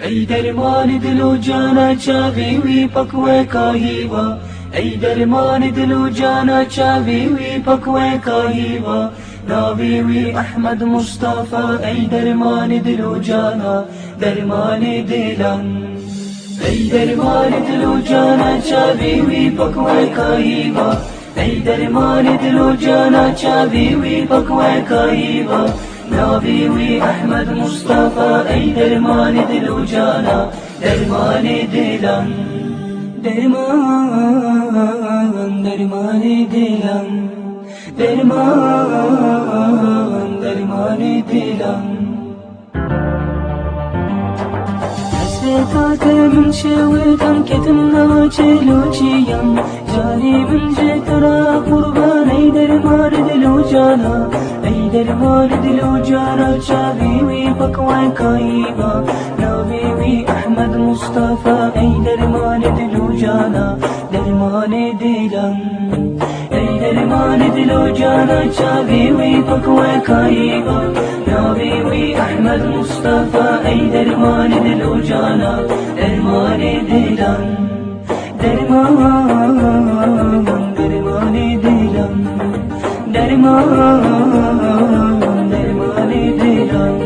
ای درمان دل و جانا چاوی وی پکوه کاهیوا، ای درمان دل و جانا چاوی وی پکوه کاهیوا، ناوی وی احمد مصطفى ای درمان دل و جانا درمان دلان. ای درمان دل و جانا چاوی وی پکوه کاهیوا، ای درمان دل و جانا چاوی وی پکوه کاهیوا، ناوی وی احمد مصطفى ای درمان دل و جانا درمان دلان. درمان درمان دلان، درمان درمان دلان. حسرتات من شويتم كتمنا چلوچيم، جاني من جترا قربان ای درمان دلو جانا، ای درمان دلو جانا چاوی وی پکوان کاهیوا، ناوی وی احمد مصطفى ای درمان دلو جانا درمان دلان. ای درمان دلو جانا چاوی وی پکوان کاهیوا، ناوی وی احمد مصطفى ای درمان دلو جانا درمان دلان. درمان درمان دلان، درمان درمان دلان.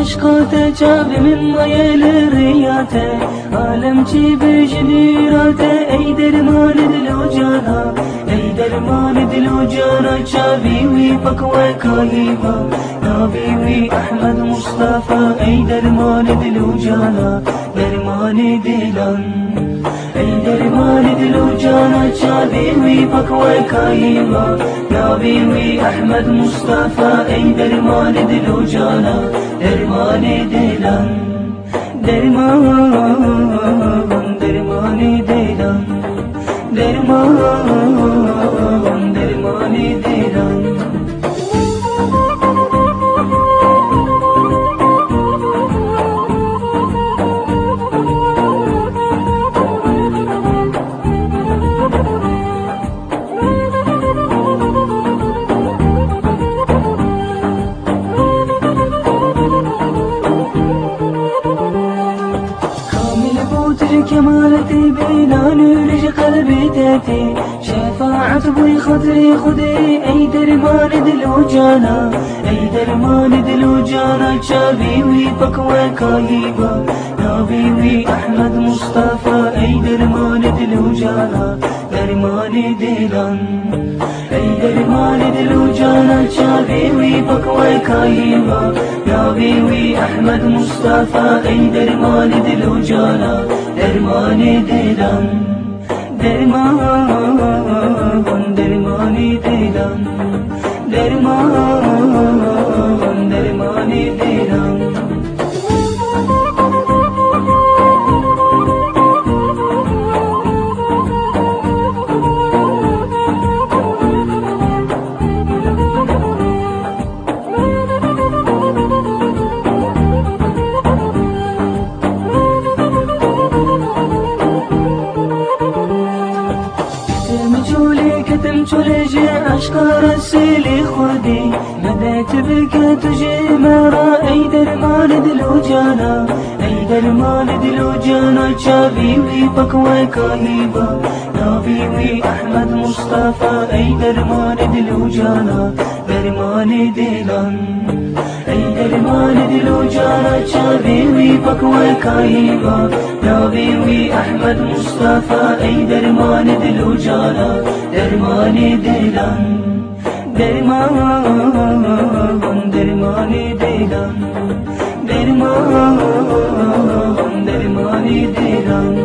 اشقاته جاب من ميل الرياته، عالم جي بجديراته ای درمان دلو جانا، ای درمان دلو جانا چاوی وی پکوه کاهیوا، ناوی وی احمد مصطفى ای درمان دلو جانا درمان دلان. ای درمان دلو جانا چاوی وی پکوه کاهیوا، ناوی وی احمد مصطفى ای درمان دلو جانا درمان دلان. درمان درمان دلان، درمان درمان دلان. كمالتي بينا نورج قلبي تاتي، شفاعة بوي خضري خدي اي درمان دلو جانا، اي درمان دلو جانا چاوي وي پکوه کاهیوا، ناوي وي احمد مصطفى اي درمان دلو جانا درمان دلان. ای درمان دلو جانا چاوی وی پکوه کاهیوا، ناوی وی احمد مصطفى ای درمان دلو جانا درمان دلان. درمان درمان دلان، درمان درمان دلان. كتم تلجي اشكار السيلي خودي، بدأت بك تجي مرا اي درمان دلو جانا، اي درمان دلو جانا چاوي وي پکوه کاهیوا، ناوي وي احمد مصطفى اي درمان دلو جانا درمان دلان. ای درمان دلو جانا چاوی وی پکوه کاهیوا، ناوی وی احمد مصطفى ای درمان دلو جانا درمان دلان. درمان درمان دلان، درمان درمان دلان.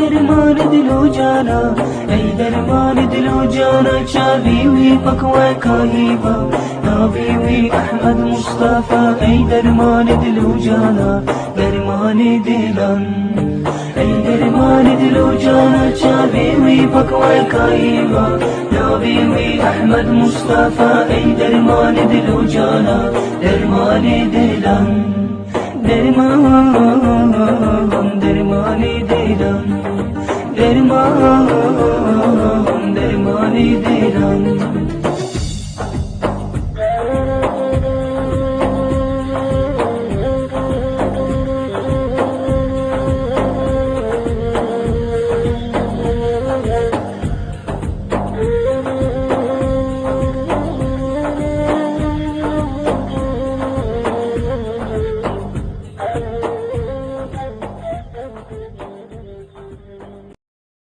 درمان دلو جانا ای درمان دلو جانا چاوی وی پکوای کایبا ناوی وی احمد مصطفى ای درمان دلو جانا درمان دلم ای درمان دلو جانا چاوی وی پکوای کایبا ناوی وی احمد مصطفى ای درمان دلو جانا درمان دلم درمان دلم درمان دلم